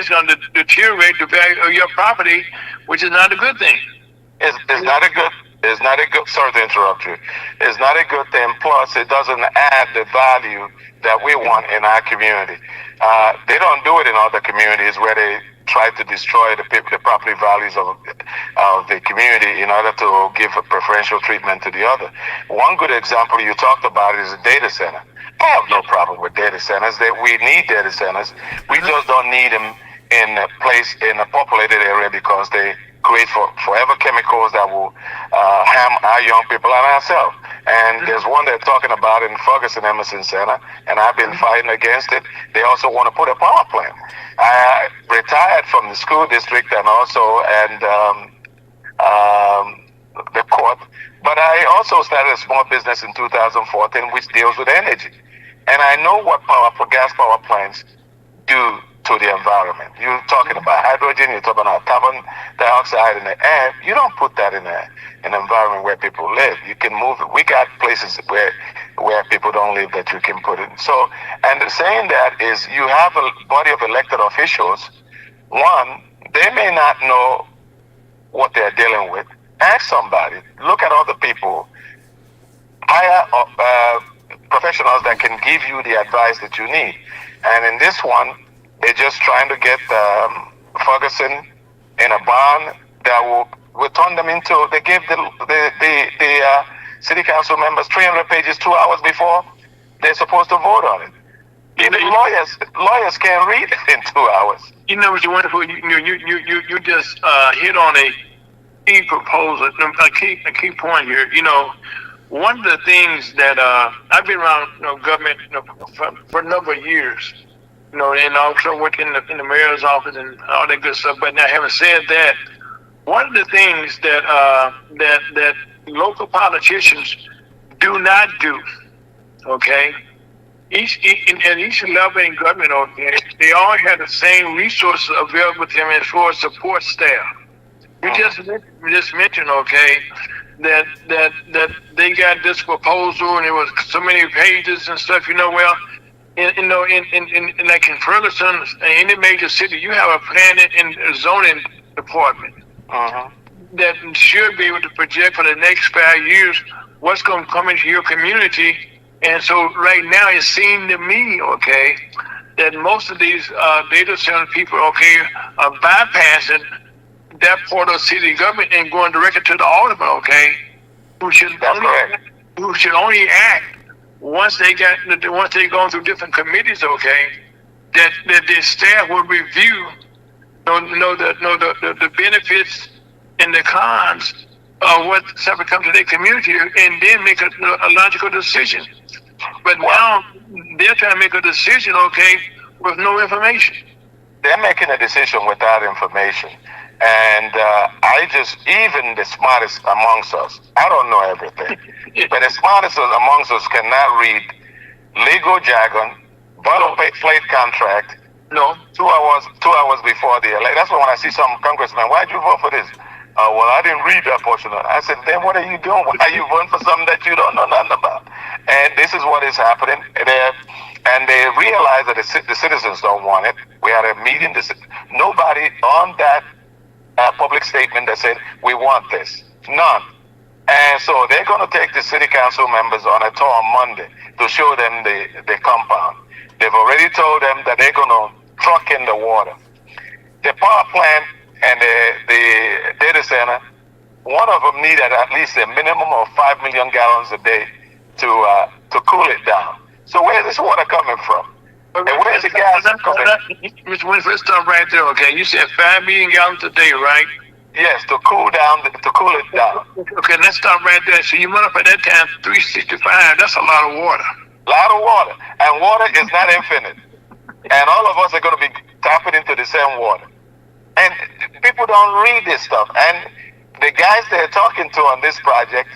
it's going to deteriorate the value of your property, which is not a good thing. It's not a good. It's not a good. Sorry to interrupt you. It's not a good thing. Plus, it doesn't add the value that we want in our community. They don't do it in other communities where they try to destroy the property values of the community in order to give a preferential treatment to the other. One good example you talked about is a data center. I have no problem with data centers. We need data centers. We just don't need them in a populated area because they create forever chemicals that will harm our young people and ourselves. And there's one they're talking about in Ferguson Emerson Center, and I've been fighting against it. They also want to put a power plant. I retired from the school district and the court, but I also started a small business in 2014 which deals with energy. And I know what gas power plants do to the environment. You're talking about hydrogen, you're talking about carbon dioxide in the air. You don't put that in an environment where people live. You can move it. We got places where people don't live that you can put it. So, and saying that is you have a body of elected officials. One, they may not know what they're dealing with. Ask somebody. Look at other people. Hire professionals that can give you the advice that you need. And in this one, they're just trying to get Ferguson in a bond that will turn them into. They gave the city council members 300 pages 2 hours before they're supposed to vote on it. Lawyers can't read it in 2 hours. You know what's wonderful? You just hit on a key proposal, a key point here. You know, one of the things that I've been around government for a number of years. And also working in the mayor's office and all that good stuff. But now, having said that, one of the things that that local politicians do not do, okay, at each level in government, okay, they all have the same resources available to them as far as support staff. You just mentioned, okay, that they got this proposal and it was so many pages and stuff. Well. In like in Ferguson, in any major city, you have a planning and zoning department that should be able to project for the next 5 years what's going to come into your community. And so right now it seems to me, okay, that most of these data center people, okay, are bypassing that part of city government and going directly to the alderman, okay, who should only act once they go through different committees, okay, that the staff will review, the benefits and the cons of what something comes to their community, and then make a logical decision. But now they're trying to make a decision, okay, with no information. They're making a decision without information. And even the smartest amongst us, I don't know everything, but the smartest amongst us cannot read legal jargon, boilerplate contract. No. 2 hours before the election. That's why when I see some congressman, why'd you vote for this? Well, I didn't read that portion of it. I said, then what are you doing? Why are you voting for something that you don't know nothing about? And this is what is happening. And they realize that the citizens don't want it. We had a meeting. Nobody on that public statement that said, we want this. None. And so they're going to take the city council members on a tour on Monday to show them the compound. They've already told them that they're going to truck in the water. The power plant and the data center, one of them needed at least a minimum of 5 million gallons a day to cool it down. So where's this water coming from? And where's the gas coming? Mr. Winfrey, let's stop right there, okay? You said 5 million gallons a day, right? Yes, to cool it down. Okay, let's stop right there. So you multiply that times 365. That's a lot of water. And water is not infinite. And all of us are going to be tapping into the same water. And people don't read this stuff. And the guys they're talking to on this project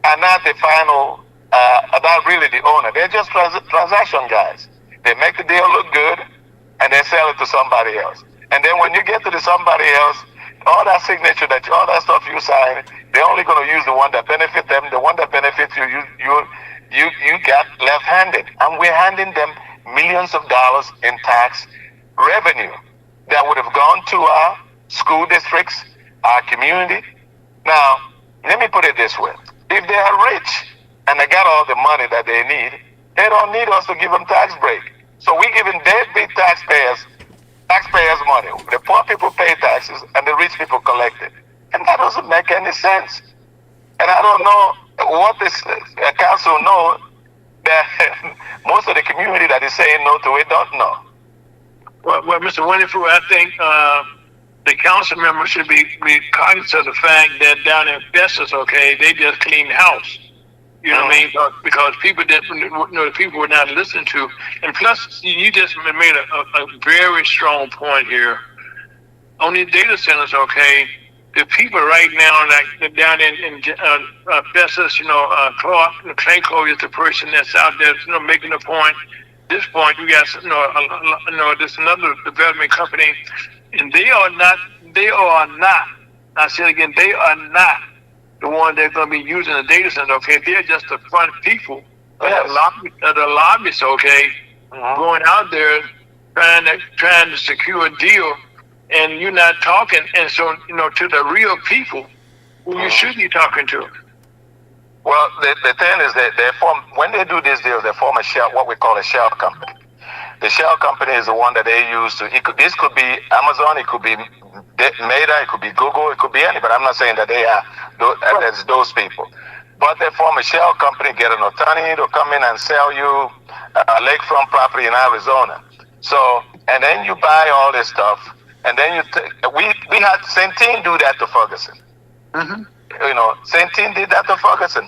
are not the final, are not really the owner. They're just transaction guys. They make the deal look good, and they sell it to somebody else. And then when you get to somebody else, all that signature, all that stuff you sign, they're only going to use the one that benefits them. The one that benefits you, you got left-handed. And we're handing them millions of dollars in tax revenue. that would have gone to our school districts, our community. Now, let me put it this way. If they are rich and they got all the money that they need, they don't need us to give them tax break. So we're giving deadbeat taxpayers money. The poor people pay taxes and the rich people collect it. And that doesn't make any sense. And I don't know what this council know that most of the community that is saying no to it don't know. Well, Mr. Iwenofu, I think the council members should be cognizant of the fact that down in Festus, okay, they just cleaned house. You know what I mean? Because people didn't, the people were not listened to. And plus, you just made a very strong point here. On these data centers, okay, the people right now, like down in Festus, Clark, Clayco is the person that's out there, making the point. This point, you got, this another development company, and they are not, I say it again, they are not the one that's going to be using the data center, okay? They're just the front people, the lobbyists, okay, going out there trying to secure a deal, and you're not talking, and so, to the real people who you should be talking to. Well, the thing is that when they do these deals, they form a shell, what we call a shell company. The shell company is the one that they use to, this could be Amazon, it could be Meta, it could be Google, it could be anybody. I'm not saying that they are, that's those people. But they form a shell company, get an attorney to come in and sell you a lakefront property in Arizona. So, and then you buy all this stuff, and then we had Centene do that to Ferguson. Mm-hmm. Centene did that to Ferguson.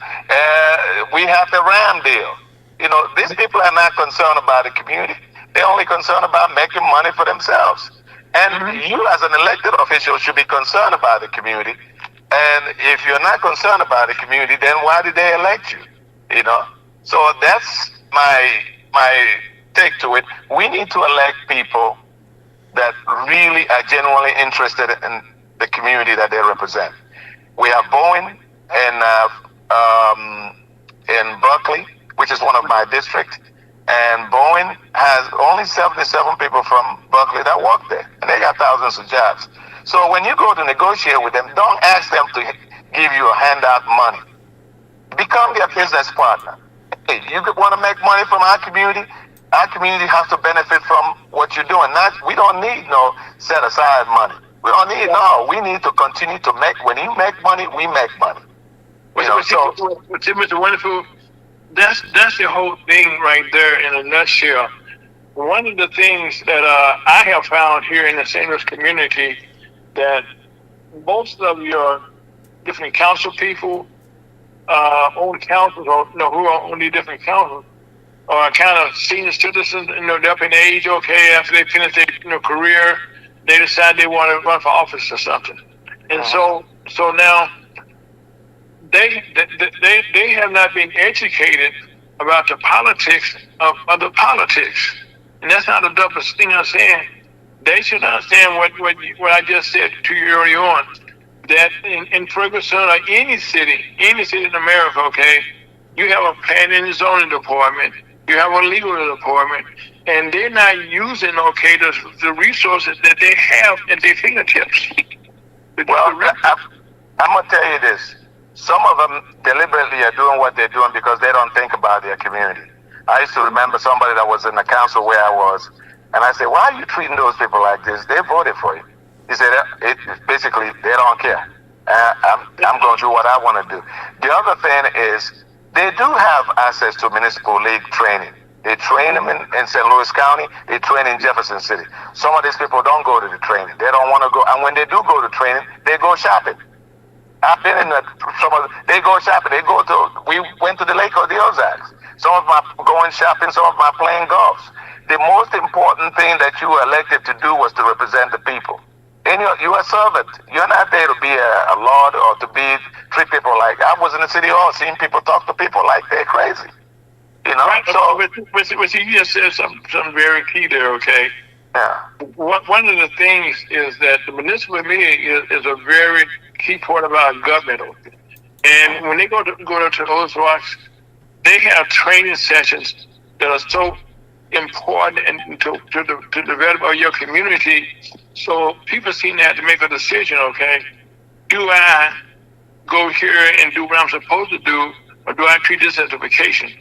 We have the RAM deal. These people are not concerned about the community. They're only concerned about making money for themselves. And you as an elected official should be concerned about the community. And if you're not concerned about the community, then why did they elect you? So that's my take to it. We need to elect people that really are genuinely interested in the community that they represent. We have Bowen in Berkeley, which is one of my districts. And Bowen has only 77 people from Berkeley that work there. And they got thousands of jobs. So when you go to negotiate with them, don't ask them to give you a handout money. Become their business partner. Hey, you want to make money from our community? Our community has to benefit from what you're doing. We don't need no set aside money. We don't need, we need to continue to make, when you make money, we make money. Mr. Iwenofu, that's the whole thing right there in a nutshell. One of the things that I have found here in the St. Louis community, that most of your different council people, own councils, or who are on these different councils, are kind of senior citizens, they're up in age, okay, after they finish their career, they decide they want to run for office or something. And so now, they have not been educated about the politics of the politics. And that's not the dumbest thing I'm saying. They should understand what I just said to you earlier on, that in Ferguson or any city in America, okay, you have a planning and zoning department, you have a legal department, and they're not using, okay, the resources that they have at their fingertips. Well, I'm going to tell you this. Some of them deliberately are doing what they're doing because they don't think about their community. I used to remember somebody that was in the council where I was, and I said, why are you treating those people like this? They voted for you. He said, basically, they don't care. I'm going to do what I want to do. The other thing is, they do have access to municipal league training. They train them in St. Louis County. They train in Jefferson City. Some of these people don't go to the training. They don't want to go. And when they do go to training, they go shopping. I've been in they go shopping. We went to the Lake of the Ozarks. Some of them are going shopping, some of them are playing golf. The most important thing that you were elected to do was to represent the people. And you're a servant. You're not there to be a lord or to treat people like, I was in the city hall seeing people talk to people like they're crazy. Right, so, but you just said something very key there, okay? Yeah. One of the things is that the municipal meeting is a very key part of our government. And when they go to those rocks, they have training sessions that are so important and to develop your community So people seem to have to make a decision, okay? Do I go here and do what I'm supposed to do, or do I treat this as a vacation?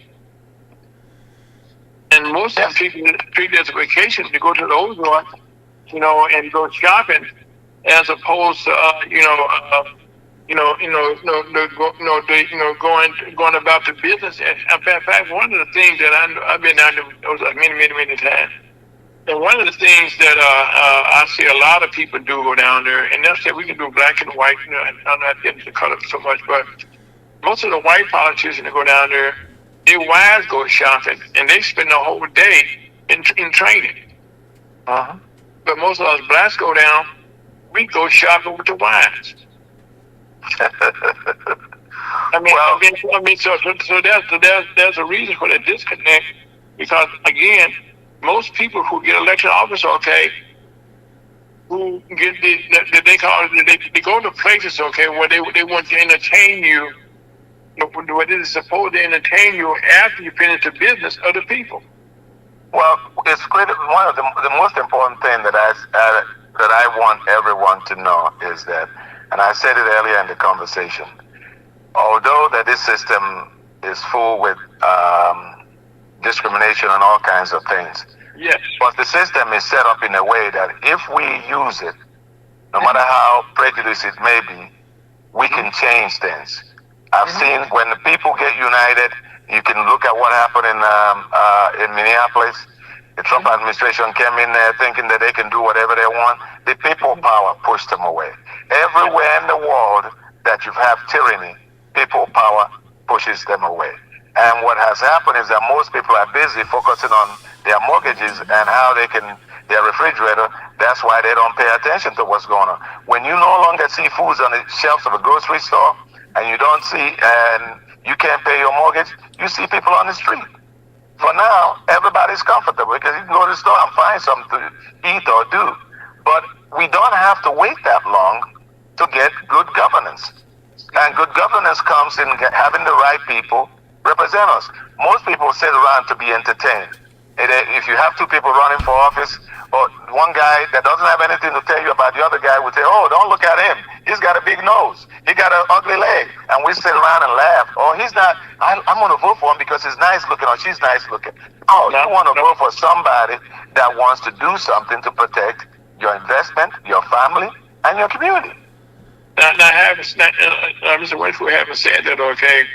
And most of them treat it as a vacation to go to the old resort, and go shopping, as opposed to going about the business. And in fact, one of the things that I've been down there many times. And one of the things that I see a lot of people do go down there, and they'll say we can do black and white. And I'm not getting to color so much, but most of the white politicians that go down there, their wives go shopping, and they spend the whole day in training. Uh-huh. But most of us blacks go down, we go shopping with the wives. So there's a reason for the disconnect, because again, most people who get elected office, okay, who get they go to places, okay, where they want to entertain you, where they supposed to entertain you after you finish the business of the people. Well, it's critical. One of the most important thing that I want everyone to know is that, and I said it earlier in the conversation, although that this system is full with discrimination and all kinds of things, yes, but the system is set up in a way that if we use it, no matter how prejudiced it may be, we can change things. I've seen when the people get united. You can look at what happened in Minneapolis. The Trump administration came in there thinking that they can do whatever they want. The people power pushed them away. Everywhere in the world that you have tyranny, people power pushes them away. And what has happened is that most people are busy focusing on their mortgages and how they can, their refrigerator. That's why they don't pay attention to what's going on. When you no longer see foods on the shelves of a grocery store, and you don't see, and you can't pay your mortgage, you see people on the street. For now, everybody's comfortable because you can go to the store and find something to eat or do. But we don't have to wait that long to get good governance. And good governance comes in having the right people represent us. Most people sit around to be entertained. If you have two people running for office, or one guy that doesn't have anything to tell you about the other guy would say, oh, don't look at him. He's got a big nose. He got an ugly leg. And we sit around and laugh. Oh, he's not, I'm going to vote for him because he's nice looking or she's nice looking. Oh, you want to vote for somebody that wants to do something to protect your investment, your family, and your community. Mr. Winfrey, having said that, okay,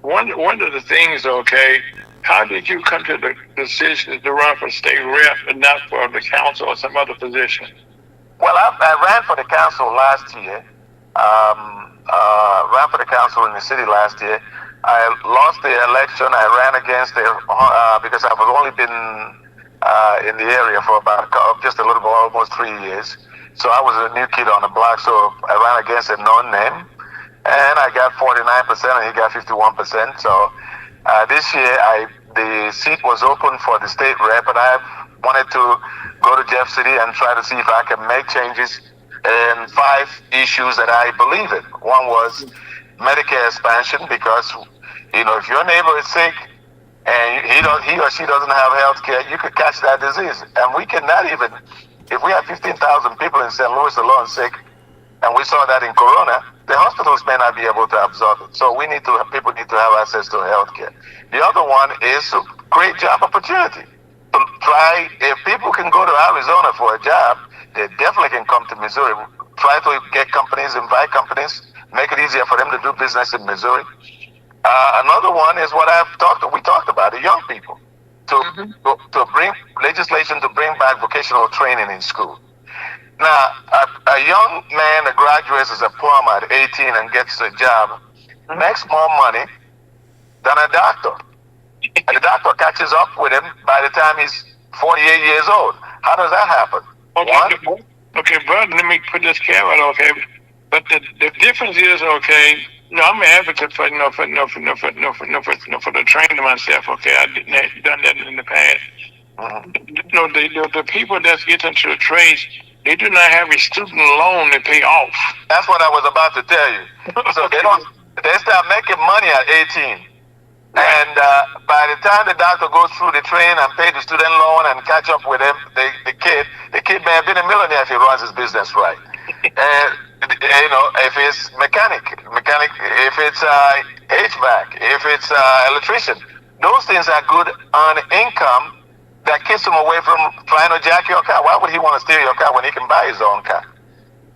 one of the things, okay, how did you come to the decision to run for state rep and not for the council or some other position? Well, I ran for the council last year. Ran for the council in the city last year. I lost the election. I ran against it because I've only been in the area for about just a little bit, almost 3 years. So I was a new kid on the block. So I ran against a known name, and I got 49%, and he got 51%. So this year, the seat was open for the state rep, and I wanted to go to Jeff City and try to see if I can make changes in 5 issues that I believe in. One was Medicare expansion, because if your neighbor is sick and he or she doesn't have health care, you could catch that disease. And we cannot even, if we have 15,000 people in St. Louis alone sick, and we saw that in Corona, the hospitals may not be able to absorb it. So people need to have access to health care. The other one is to create job opportunity. If people can go to Arizona for a job, they definitely can come to Missouri. Try to get companies, invite companies, make it easier for them to do business in Missouri. Another one is what we talked about, the young people. To bring legislation to bring back vocational training in school. Now, a young man that graduates as a plumber at 18 and gets a job makes more money than a doctor. And the doctor catches up with him by the time he's 48 years old. How does that happen? Okay, brother, let me put this caveat, okay? But the difference is, okay, I'm an advocate for the training myself, okay? I done that in the past. The people that get into the trades, they do not have a student loan to pay off. That's what I was about to tell you. So they start making money at 18. Right. And by the time the doctor goes through the train and pay the student loan and catch up with him, the kid may have been a millionaire if he runs his business right. And if it's mechanic, if it's HVAC, if it's electrician, those things are good on income that keeps him away from trying to jack your car. Why would he want to steal your car when he can buy his own car?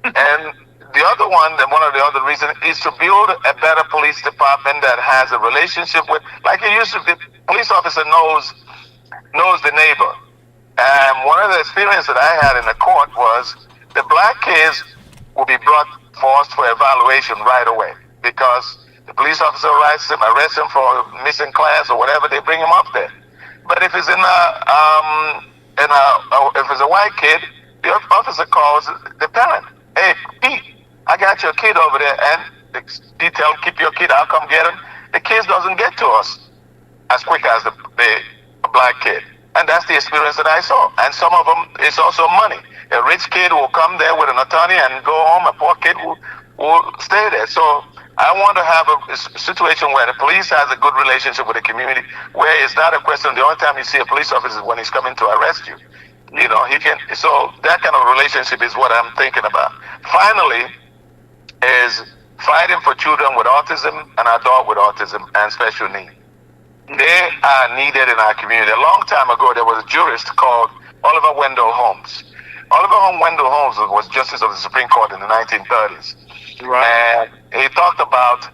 And the other one, and one of the other reasons, is to build a better police department that has a relationship with, like it used to. The police officer knows the neighbor. And one of the experiences that I had in the court was the black kids will be brought forth for evaluation right away because the police officer arrests him for missing class or whatever. They bring him up there. But if it's if it's a white kid, the officer calls the parent. Hey, Pete, I got your kid over there, and he tell him, keep your kid. I'll come get him. The kid doesn't get to us as quick as the black kid, and that's the experience that I saw. And some of them, it's also money. A rich kid will come there with an attorney and go home. A poor kid will stay there. So I want to have a situation where the police has a good relationship with the community, where it's not a question. The only time you see a police officer is when he's coming to arrest you. He can. So that kind of relationship is what I'm thinking about. Finally, is fighting for children with autism and adults with autism and special needs. They are needed in our community. A long time ago, there was a jurist called Oliver Wendell Holmes. Oliver Wendell Holmes was Justice of the Supreme Court in the 1930s. Right. And he talked about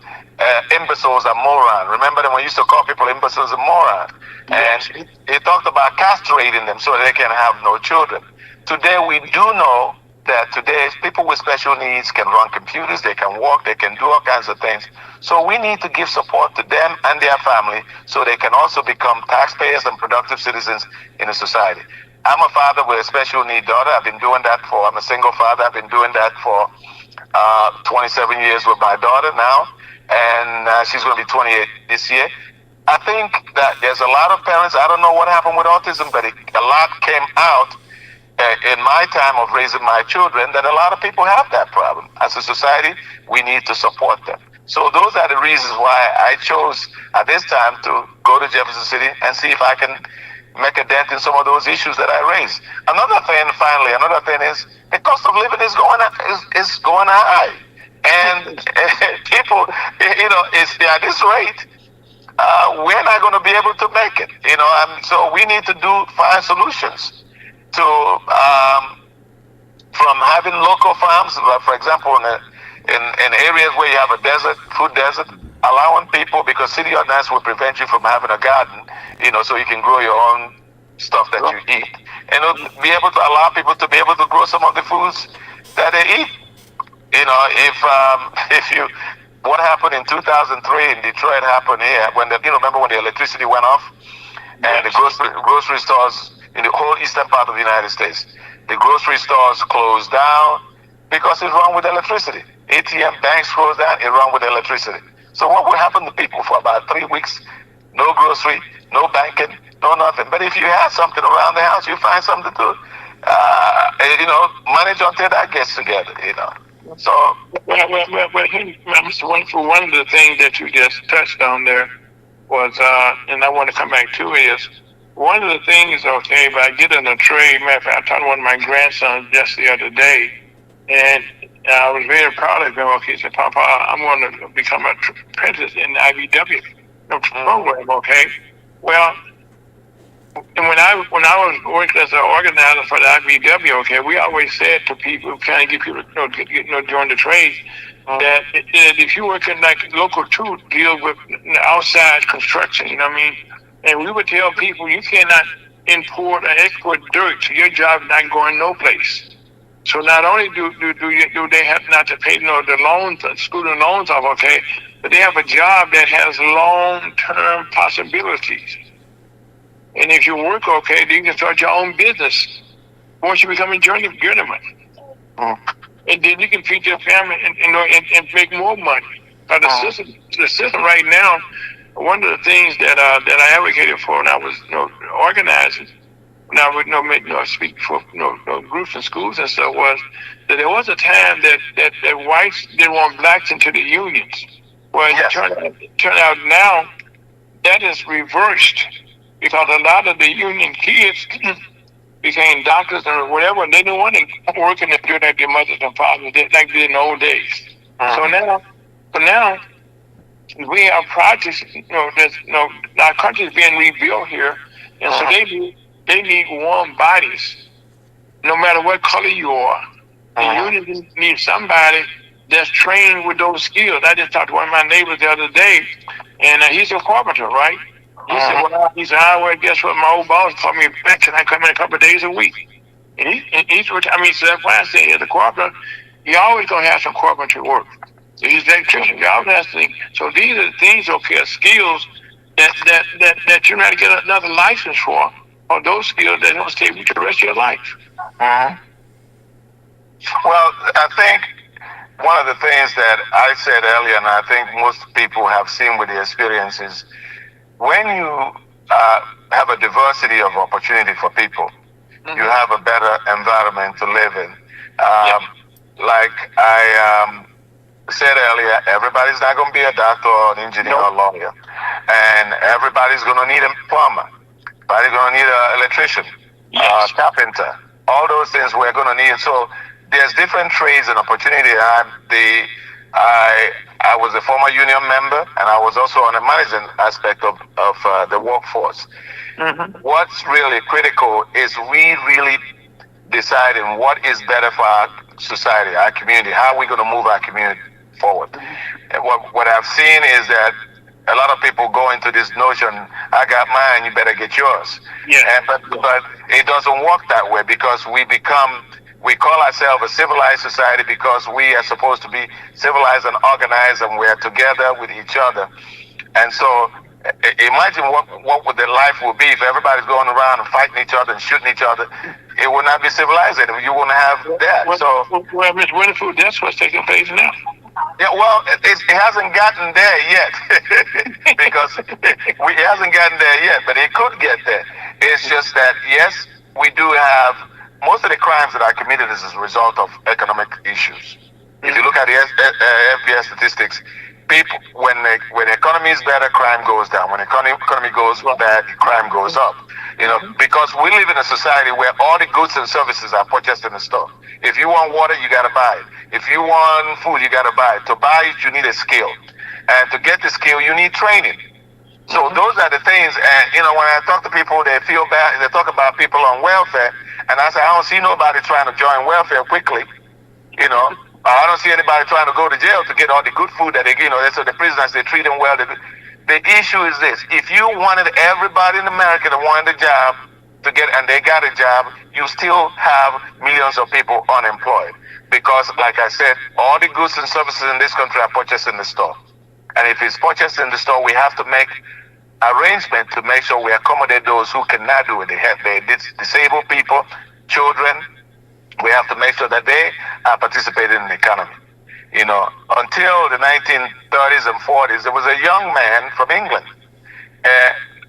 imbeciles and morons. Remember that when we used to call people imbeciles and morons? Yes. And he talked about castrating them so they can have no children. Today, we do know that today people with special needs can run computers, they can walk, they can do all kinds of things. So we need to give support to them and their family so they can also become taxpayers and productive citizens in the society. I'm a father with a special need daughter. I'm a single father. I've been doing that for 27 years with my daughter now, and she's going to be 28 this year. I think that there's a lot of parents, I don't know what happened with autism, but a lot came out in my time of raising my children, that a lot of people have that problem. As a society, we need to support them. So those are the reasons why I chose at this time to go to Jefferson City and see if I can make a dent in some of those issues that I raised. Another thing is the cost of living is going high. And people, they're at this rate, we're not going to be able to make it. So we need to find solutions to from having local farms, for example, in areas where you have a food desert, allowing people, because city ordinance will prevent you from having a garden, so you can grow your own stuff that you eat, and be able to allow people to be able to grow some of the foods that they eat. What happened in 2003 in Detroit happened here when remember when the electricity went off, and the grocery stores in the whole eastern part of the United States, the grocery stores closed down because it's wrong with electricity. ATM banks closed down, it's wrong with electricity. So what would happen to people for about 3 weeks? No grocery, no banking, no nothing. But if you have something around the house, you find something to, manage until that gets together, So. Mr. Wonderful, one of the things that you just touched on there was, and I want to come back to is, one of the things, okay, if I get in a trade, matter of fact, I talked to one of my grandsons just the other day, and I was very proud of him. Okay, he said, Papa, I'm going to become a apprentice in the IBW program, okay? Well, and when I was working as an organizer for the IBW, okay, we always said to people, kind of get people to join the trades, that if you work in like local 2, deal with outside construction, you know what I mean? And we would tell people you cannot import or export dirt, so your job is not going no place. So not only do they have not to pay the loans, student loans off, okay, but they have a job that has long-term possibilities. And if you work okay, then you can start your own business once you become a journeyman. And then you can feed your family and make more money. But the system right now, one of the things that I advocated for when I was organizing, when I would speak for groups and schools and stuff, was that there was a time that whites didn't want blacks into the unions. Well, it turned out now that is reversed because a lot of the union kids became doctors or whatever, and they didn't want to work in the field like their mothers and fathers did, like they did in the old days. So now we have projects. There's, our country is being rebuilt here, and so they need warm bodies, no matter what color you are. And you need somebody that's trained with those skills. I just talked to one of my neighbors the other day, and he's a carpenter, right? He said, well, guess what? My old boss called me back. Can I come in a couple of days a week? He's so that's why I say as a carpenter, you always gonna have some carpentry work. He's an electrician. You always have to. So these are the things, skills that you're not to get another license for, or those skills that don't stay with you the rest of your life. Well, I think one of the things that I said earlier, and I think most people have seen with the experience, is when you have a diversity of opportunity for people, you have a better environment to live in. Like I said earlier, everybody's not going to be a doctor or an engineer or lawyer, and everybody's going to need a plumber. Everybody's going to need an electrician, carpenter. All those things we're going to need. So there's different trades and opportunity. I was a former union member, and I was also on the management aspect of the workforce. What's really critical is we really deciding what is better for our society, our community. How are we going to move our community forward? And what I've seen is that a lot of people go into this notion, I got mine, you better get yours. But it doesn't work that way, because we call ourselves a civilized society because we are supposed to be civilized and organized, and we're together with each other. And so imagine what would the life would be if everybody's going around and fighting each other and shooting each other. It would not be civilized. You wouldn't have that. Well, Ms. Iwenofu, that's what's taking place now. Yeah, well, it hasn't gotten there yet because it hasn't gotten there yet, but it could get there. It's just that, yes, we do have most of the crimes that are committed as a result of economic issues. If you look at the FBS statistics, people, when the economy is better, crime goes down. When the economy goes bad, crime goes up. Because we live in a society where all the goods and services are purchased in the store. If you want water, you got to buy it. If you want food, you got to buy it. To buy it, you need a skill. And to get the skill, you need training. So those are the things. And, when I talk to people, they feel bad. They talk about people on welfare. And I say, I don't see nobody trying to join welfare quickly. I don't see anybody trying to go to jail to get all the good food that so the prisoners, they treat them well. The issue is this: if you wanted everybody in America that wanted a job and they got a job, you still have millions of people unemployed. Because, like I said, all the goods and services in this country are purchased in the store. And if it's purchased in the store, we have to make arrangement to make sure we accommodate those who cannot do it. They disabled people, children. We have to make sure that they are participating in the economy. Until the 1930s and 40s, there was a young man from England.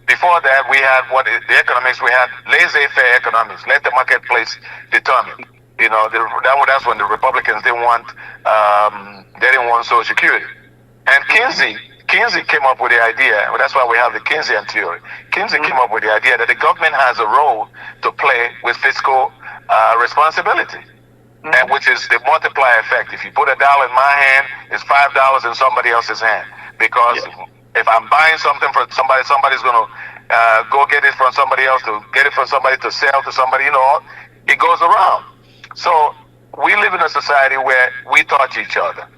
Before that, we had the economics. We had laissez-faire economics. Let the marketplace determine. That's when the Republicans didn't want Social Security. And Kinsey came up with the idea. That's why we have the Keynesian theory. Kinsey came up with the idea that the government has a role to play with fiscal responsibility, and which is the multiplier effect. If you put $1 in my hand, it's $5 in somebody else's hand. Because if I'm buying something for somebody, somebody's going to go get it from somebody else, to get it from somebody to sell to somebody. It goes around. So we live in a society where we touch each other,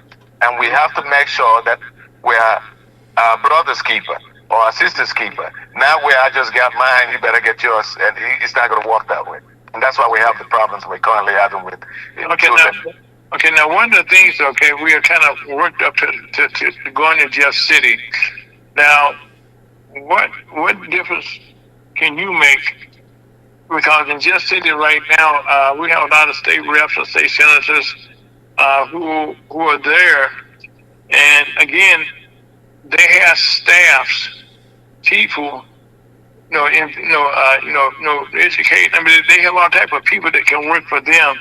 and we have to make sure that we are our brother's keeper or our sister's keeper. Now where I just got mine, you better get yours, and it's not going to work that way. And that's why we have the problems we're currently having with children. Now one of the things, we are kind of worked up to going to Jeff City. Now, what difference can you make? Because in Jeff City right now, we have a lot of state reps and state senators who are there, and again, they have staffs, people, educate. I mean, they have all type of people that can work for them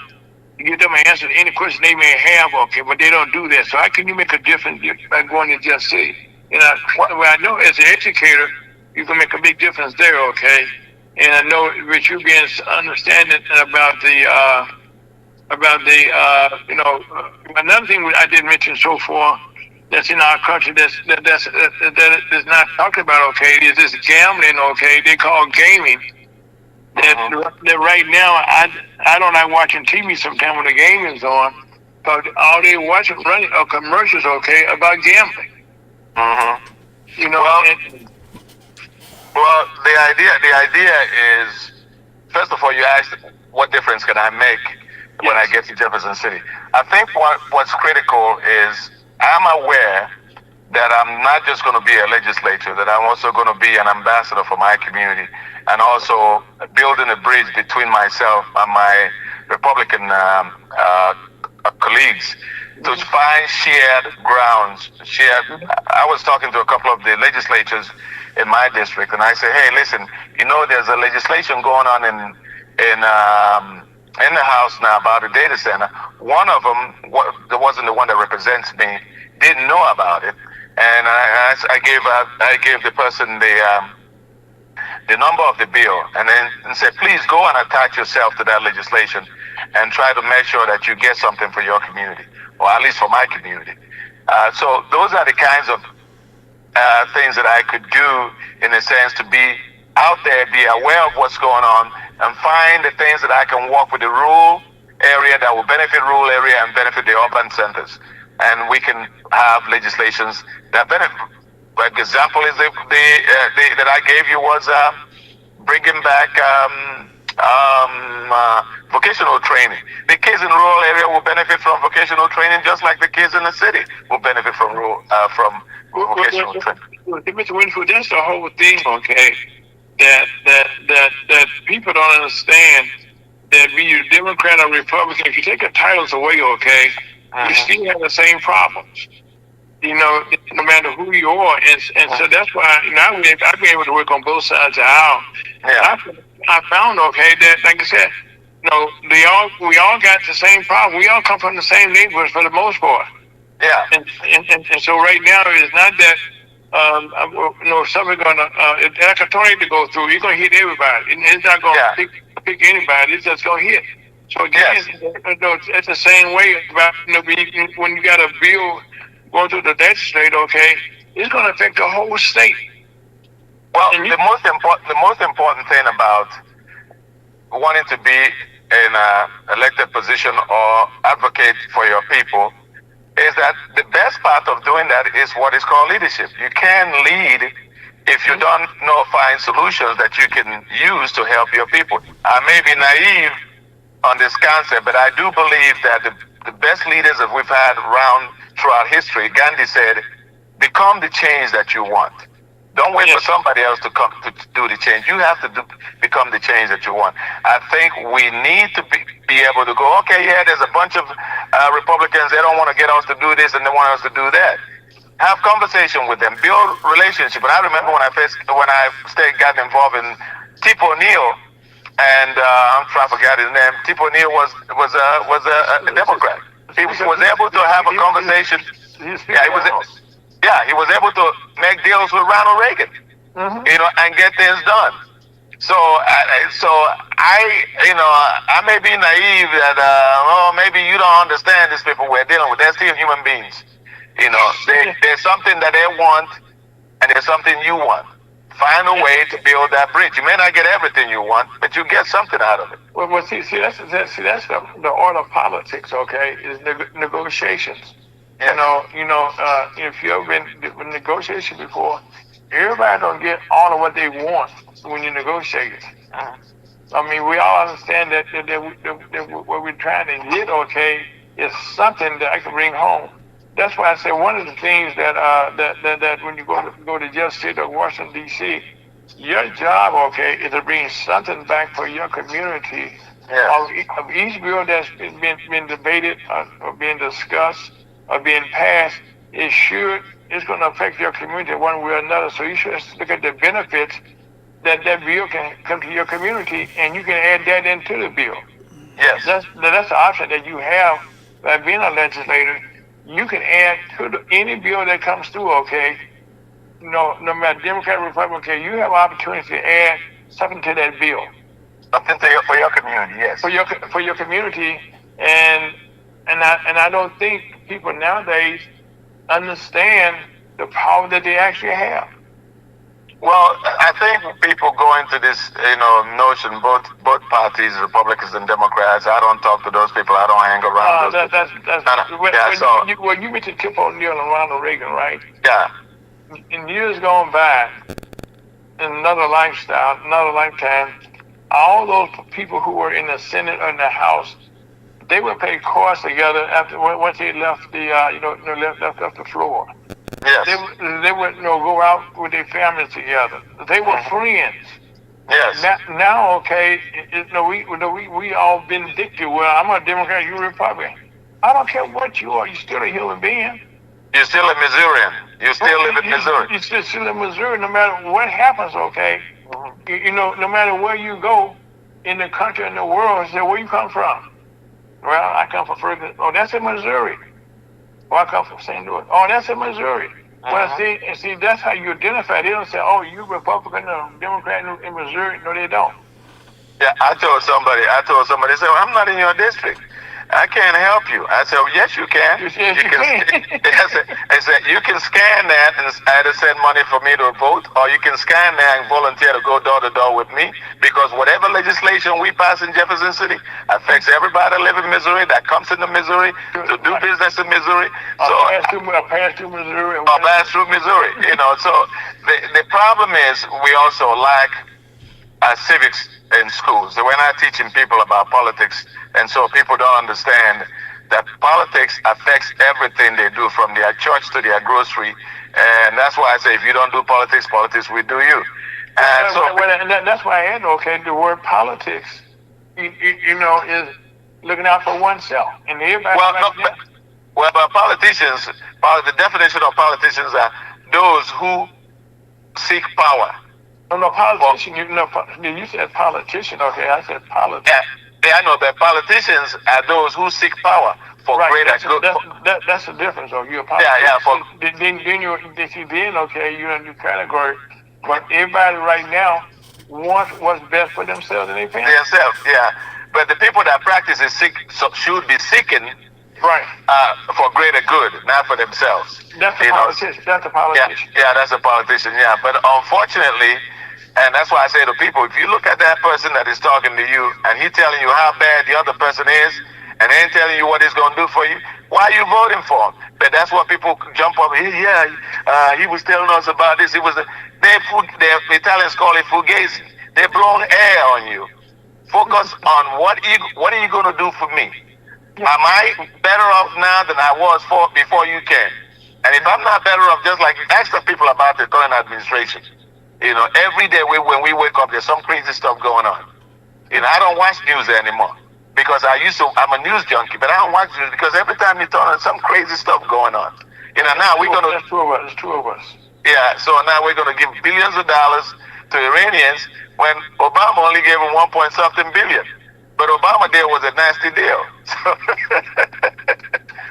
to give them an answer to any question they may have. But they don't do that. So how can you make a difference by going to Jeff City? Well, I know as an educator, you can make a big difference there, okay? And I know with you being understanding about the another thing I did mention so far that's in our country that's not talked about, okay, is this gambling, okay? They call gaming. That right now I don't like watching TV sometimes when the game is on, but all they watching running are commercials, okay, about gambling. You know, well, the idea is, first of all, you asked what difference can I make when I get to Jefferson City. I think what's critical is I'm aware that I'm not just going to be a legislator, that I'm also going to be an ambassador for my community, and also building a bridge between myself and my Republican colleagues to find shared grounds. I was talking to a couple of the legislators in my district, and I said, hey, listen, there's a legislation going on in the House now about a data center. One of them, that wasn't the one that represents me, didn't know about it, and I gave the person the number of the bill, and then said, please go and attach yourself to that legislation and try to make sure that you get something for your community, or at least for my community. So those are the kinds of things that I could do, in a sense, to be out there, be aware of what's going on, and find the things that I can work with the rural area that will benefit rural area and benefit the urban centers. And we can have legislations that benefit. Like example is that I gave you was bringing back vocational training. The kids in rural area will benefit from vocational training, just like the kids in the city will benefit from vocational training. Mr. Winfield, that's the whole thing, okay? That people don't understand that be you Democrat or Republican, if you take the titles away, okay, you still have the same problems. No matter who you are, and so that's why I've been able to work on both sides of the aisle. I found, okay, that like I said, we all got the same problem. We all come from the same neighborhoods for the most part. Yeah. And so right now it's not that something's gonna like a tornado to go through. You're gonna hit everybody. It's not gonna pick anybody. It's just gonna hit. So again, it's the same way about when you got a bill going through the legislature, okay, it's going to affect the whole state. Well, the most important thing about wanting to be in an elected position or advocate for your people is that the best part of doing that is what is called leadership. You can lead if you don't find solutions that you can use to help your people. I may be naive on this concept, but I do believe that the best leaders that we've had around throughout history, Gandhi said, become the change that you want. Don't wait for somebody else to come to do the change. You have to become the change that you want. I think we need to be able to go, okay, there's a bunch of Republicans, they don't want to get us to do this and they want us to do that. Have conversation with them, build relationship. And I remember when I got involved in Tip O'Neill, and I'm trying to forget his name. Tip O'Neill was a Democrat. He was able to have a conversation. He was able to make deals with Ronald Reagan, and get things done. So I may be naive that maybe you don't understand these people we're dealing with. They're still human beings. There's something that they want, and there's something you want. Find a way to build that bridge. You may not get everything you want, but you get something out of it. Well, see, that's the art of politics. Okay, is negotiations. Yes. If you've ever been in negotiation before, everybody don't get all of what they want when you negotiate. I mean, we all understand that what we're trying to get, okay, is something that I can bring home. That's why I say one of the things that when you go to Jeff City or Washington D.C., your job, okay, is to bring something back for your community. Of each bill that's been debated or being discussed or being passed, it's going to affect your community one way or another. So you should look at the benefits that bill can come to your community, and you can add that into the bill. Yes, that's the option that you have by being a legislator. You can add to any bill that comes through, okay, no matter Democrat or Republican, okay, you have opportunity to add something to that bill. Something for your community, yes. For your community, and I don't think people nowadays understand the power that they actually have. Well, I think people go into this, notion. Both parties, Republicans and Democrats. I don't talk to those people. I don't hang around those people. Well, you mentioned Tip O'Neill and Ronald Reagan, right? Yeah. In years gone by, in another lifestyle, another lifetime, all those people who were in the Senate or in the House, they would play cards together after once they left the left the floor. Yes. They would go out with their families together. They were friends. Yes. Now okay, we all vindictive. Well, I'm a Democrat, you're a Republican. I don't care what you are. You're still a human being. You're still a Missourian. You still live in Missouri. You're still in Missouri, no matter what happens. Okay, no matter where you go in the country and the world, say where you come from. Well, I come from Ferguson. Oh, that's in Missouri. Oh, I come from St. Louis. Oh, that's in Missouri. Well, see, that's how you identify. They don't say, oh, you Republican or Democrat in Missouri. No, they don't. Yeah, I told somebody, they said, well, I'm not in your district. I can't help you. I said, well, yes, you can. Yes, you can. I said, you can scan that and either send money for me to vote, or you can scan that and volunteer to go door to door with me, because whatever legislation we pass in Jefferson City affects everybody living in Missouri that comes into Missouri to do business in Missouri. So pass through Missouri. Or pass through Missouri. So the problem is we also lack civics in schools. We're not teaching people about politics, and so people don't understand that politics affects everything they do, from their church to their grocery. And that's why I say, if you don't do politics, politics will do you. And that's why I add, okay, the word politics, is looking out for oneself. And everybody. But politicians, the definition of politicians are those who seek power. No, politician. You said politician. Okay, I said politician. Yeah, I know, but politicians are those who seek power for greater good. That's the difference. So you're a politician. Yeah. Then okay, you're in a new category. But everybody right now wants what's best for themselves and their family. Themselves, yeah. But the people that practice it should be seeking for greater good, not for themselves. That's a politician. That's a politician. Yeah, that's a politician. Yeah, but unfortunately. And that's why I say to people, if you look at that person that is talking to you and he telling you how bad the other person is and ain't telling you what he's going to do for you, why are you voting for him? But that's what people jump up. He was telling us about this. The Italians call it fugazi. They're blowing air on you. Focus on what are you going to do for me? Am I better off now than I was before you came? And if I'm not better off, just like ask the people about the current administration. Every day when we wake up, there's some crazy stuff going on. I don't watch news anymore because I'm a news junkie, but I don't watch news because every time you turn on, some crazy stuff going on. Now we're going to. That's two of us. There's two of us. Yeah, so now we're going to give billions of dollars to Iranians when Obama only gave them 1.something billion. But Obama deal was a nasty deal.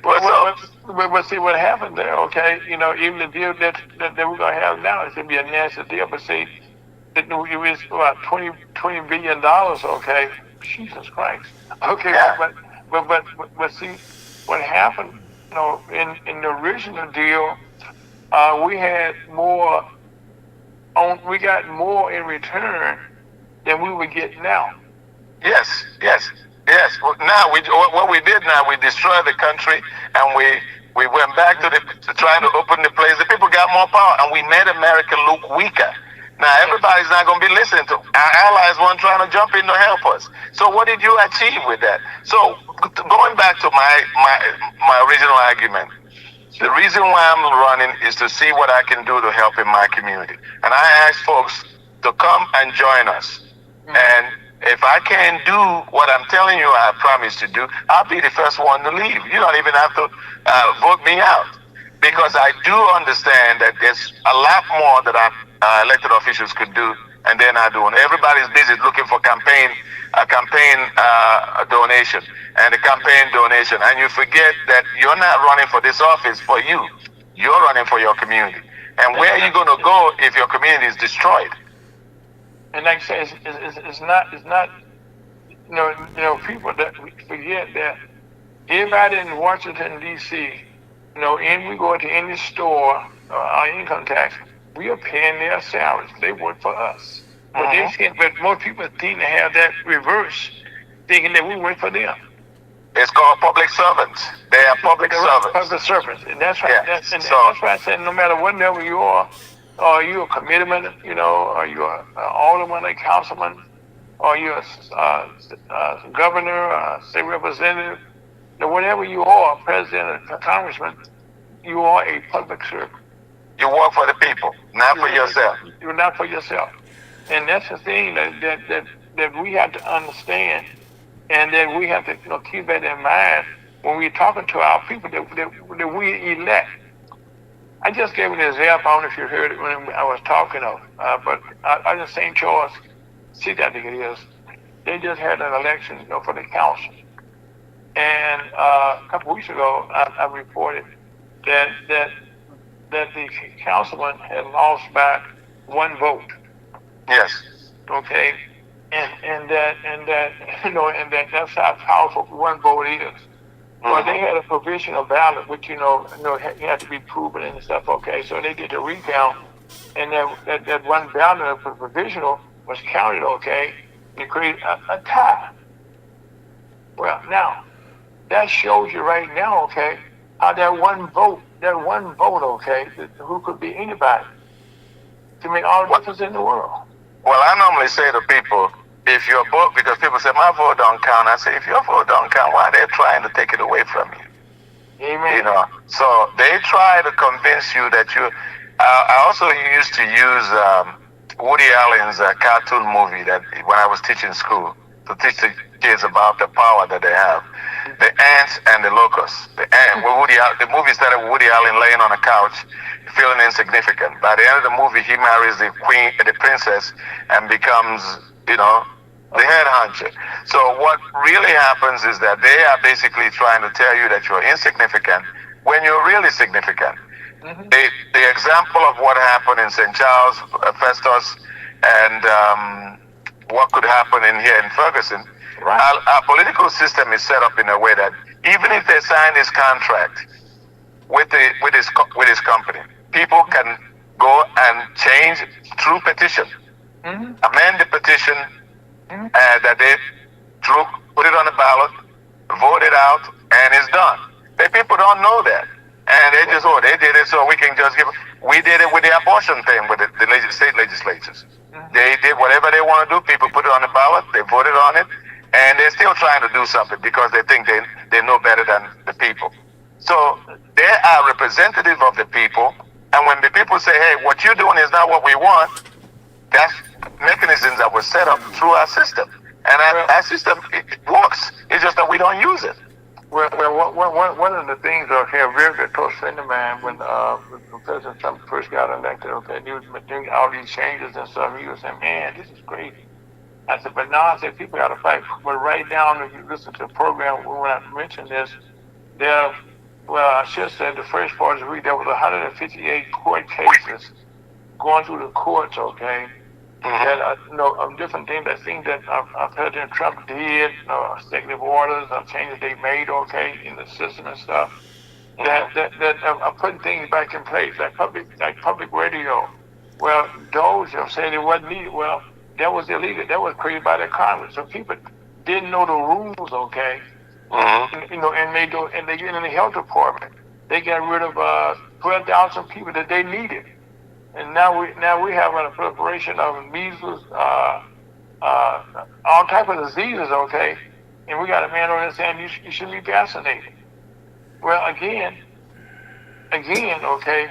But see what happened there, okay? Even the deal that we're gonna have now is gonna be a nasty deal. But see, it was about $20 billion, okay? Jesus Christ. Okay, yeah. but see what happened, in the original deal, we had more we got more in return than we would get now. Yes. Well, now what we did now, we destroyed the country, and we went back to trying to open the place. The people got more power, and we made America look weaker. Now everybody's not going to be listening to our allies. Weren't trying to jump in to help us. So what did you achieve with that? So going back to my original argument, the reason why I'm running is to see what I can do to help in my community, and I ask folks to come and join us. And if I can't do what I'm telling you I promise to do, I'll be the first one to leave. You don't even have to vote me out, because I do understand that there's a lot more that our elected officials could do, and they're not doing. Everybody's busy looking for campaign donation and a campaign donation, and you forget that you're not running for this office for you. You're running for your community. And where are you going to go if your community is destroyed? And like I said, it's not people that forget that everybody in Washington D.C. And we go into any store, our income tax, we are paying their salaries. They work for us. But but most people seem to have that reverse, thinking that we work for them. It's called public servants. They are public servants. Public servants, and that's right. Yeah. That's why I said no matter what level you are you a committeeman, or you a alderman, a councilman, or you a governor, state representative, whatever you are, president, a congressman, you are a public servant. You work for the people, not for yourself. You're not for yourself, and that's the thing that we have to understand, and that we have to keep that in mind when we're talking to our people that we elect. I just gave an example. I don't know if you heard it when I was talking of, but I just St. Charles City, I think it is. They just had an election, for the council, and a couple weeks ago, I reported that the councilman had lost by one vote. Yes. Okay, and that's how powerful one vote is. Well, they had a provisional ballot, which you had to be proven and stuff. Okay, so they did the recount, and that one ballot for provisional was counted. Okay, and created a tie. Well, now that shows you right now, okay, how that one vote, okay, who could be anybody, to make all the difference in the world. Well, I normally say to people, if your vote, because people say my vote don't count, I say if your vote don't count, why are they trying to take it away from you? Amen. So they try to convince you that you. I also used to use Woody Allen's cartoon movie that when I was teaching school to teach the kids about the power that they have. The ants and the locusts. The movie started with Woody Allen laying on a couch, feeling insignificant. By the end of the movie, he marries the princess, and becomes, the head honcho. So what really happens is that they are basically trying to tell you that you're insignificant when you're really significant. Mm-hmm. The example of what happened in St. Charles, Festus, and what could happen here in Ferguson. Right. Our political system is set up in a way that even if they sign this contract with this company, people can go and change through petition, amend the petition, that they put it on the ballot, vote it out, and it's done. The people don't know that, and they just they did it so we can just give. We did it with the abortion thing with the state legislatures. They did whatever they want to do. People put it on the ballot, they voted on it. And they're still trying to do something because they think they know better than the people. So they are representative of the people. And when the people say, hey, what you're doing is not what we want, that's mechanisms that were set up through our system. And our system, it works. It's just that we don't use it. Well, one of the things, okay, a very good close friend of mine, when President Trump first got elected, okay, he was doing all these changes and stuff, he was saying, man, this is great. I said, but now I said, people got to fight. But right down, if you listen to the program, when I mentioned this, I should say the first part of the week, there was 158 court cases going through the courts, okay, that, of different things, that President Trump did, executive orders, changes they made, okay, in the system and stuff, that are putting things back in place, like public radio. Well, those have said it wasn't needed. Well, that was illegal. That was created by the Congress. So people didn't know the rules, okay? And they get in the health department. They got rid of 12,000 people that they needed, and now we have a proliferation of measles, all type of diseases, okay? And we got a man over there saying you should be vaccinated. Well, again, okay,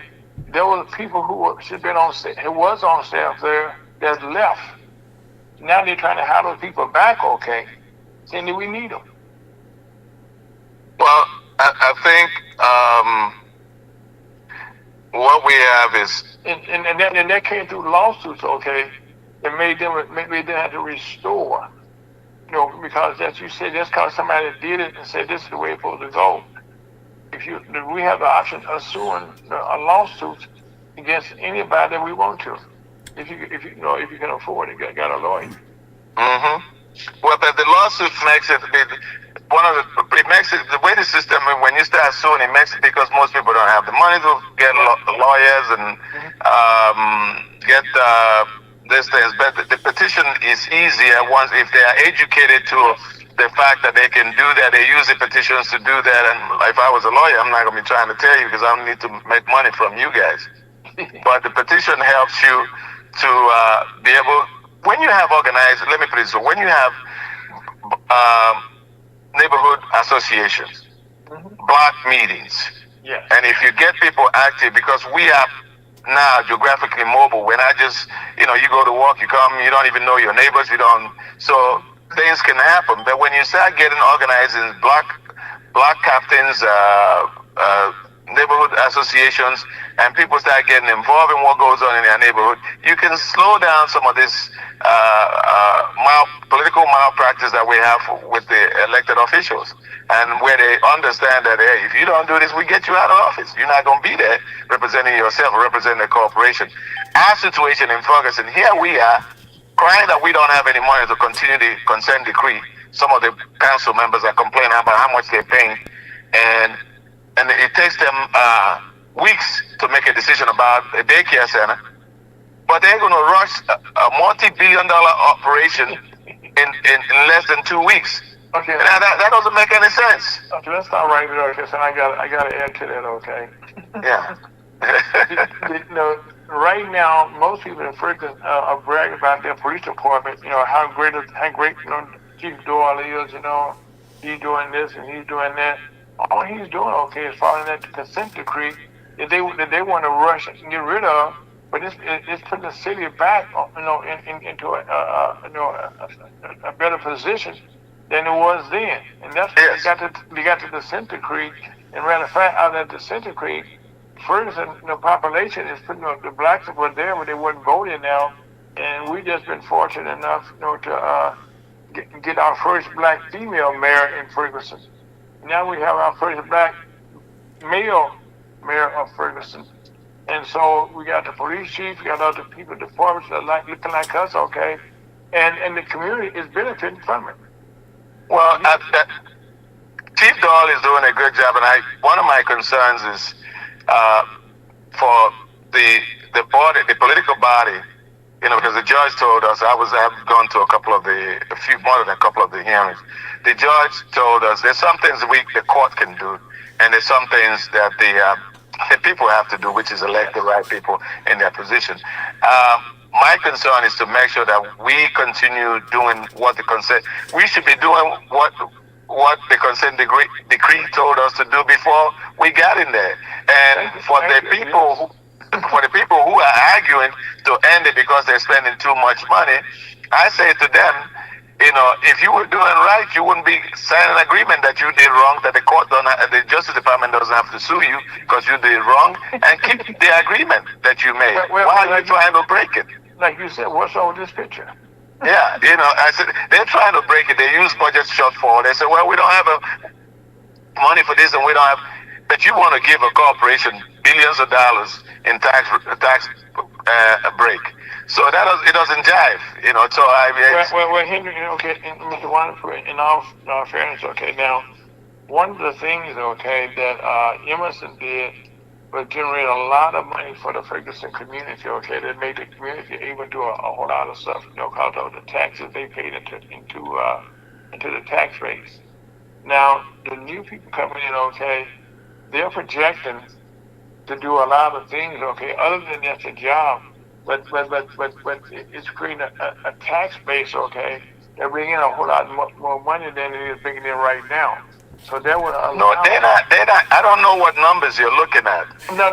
there were people who should have been on staff there that left. Now they're trying to hire those people back, okay, saying that we need them. Well, I think what we have is... And that came through lawsuits, okay, that made them have to restore, because as you said, that's because somebody did it and said this is the way it's supposed to go. We have the option of suing a lawsuit against anybody that we want to. If you can afford it, got a lawyer. Mm-hmm. Well, but the lawsuit makes it makes it the way the system, when you start suing, it makes it because most people don't have the money to get lawyers and get these things. But the petition is easier once if they are educated to the fact that they can do that. They use the petitions to do that. And if I was a lawyer, I'm not going to be trying to tell you because I don't need to make money from you guys. But the petition helps you to be able, when you have organized, let me put it so, when you have neighborhood associations, block meetings, and if you get people active, because we are now geographically mobile, we're not just, you go to work, you come, you don't even know your neighbors, so things can happen. But when you start getting organized in block captains, neighborhood associations, and people start getting involved in what goes on in their neighborhood, you can slow down some of this political malpractice that we have with the elected officials, and where they understand that, hey, if you don't do this, we get you out of office. You're not going to be there representing yourself or representing the corporation. Our situation in Ferguson, here we are crying that we don't have any money to continue the consent decree. Some of the council members are complaining about how much they're paying, and it takes them weeks to make a decision about a daycare center. But they're going to rush a multi-billion-dollar operation in less than 2 weeks. Okay. Now that doesn't make any sense. Okay, let's start right there, because I got to add to that. Okay. Yeah. Right now, most people in Ferguson are bragging about their police department. How great Chief Doyle is. He's doing this and he's doing that. All he's doing, okay, is following that consent decree that they want to rush and get rid of. But it's putting the city back, into a better position than it was then, and that's why they got the consent decree. And matter of fact, out of that consent decree, Ferguson, population is putting the blacks that were there, but they weren't voting now, and we just been fortunate enough, to get our first black female mayor in Ferguson. Now we have our first black male mayor of Ferguson. And so we got the police chief, we got other people, departments that looking like us, okay, and the community is benefiting from it. Well, Chief Doyle is doing a good job, and one of my concerns is for the body, the political body, because the judge told us, I've gone to more than a couple of the hearings. The judge told us there's some things the court can do, and there's some things that the people have to do, which is elect the right people in their position. My concern is to make sure that we continue doing what the consent. We should be doing what the consent decree told us to do before we got in there. And for the people who are arguing to end it because they're spending too much money, I say to them, if you were doing right, you wouldn't be signing an agreement that you did wrong, that the Justice Department doesn't have to sue you because you did wrong, and keep the agreement that you made. Why are you trying to break it? Like you said, what's wrong with this picture? Yeah, I said, they're trying to break it. They use budget shortfall. They say, well, we don't have money for this, and we don't have, but you want to give a corporation billions of dollars in tax break. So it doesn't jive, So well, Henry, okay, Mr. Wonderful, in all fairness, okay. Now, one of the things, okay, that Emerson did was generate a lot of money for the Ferguson community, okay. That made the community able to do a whole lot of stuff, because of the taxes they paid into the tax rates. Now, the new people coming in, okay, they're projecting to do a lot of things, okay, other than just a job. But it's creating a tax base, okay. They're bringing in a whole lot more money than it is bringing in right now. So there would allow. No, they're not. I don't know what numbers you're looking at. No.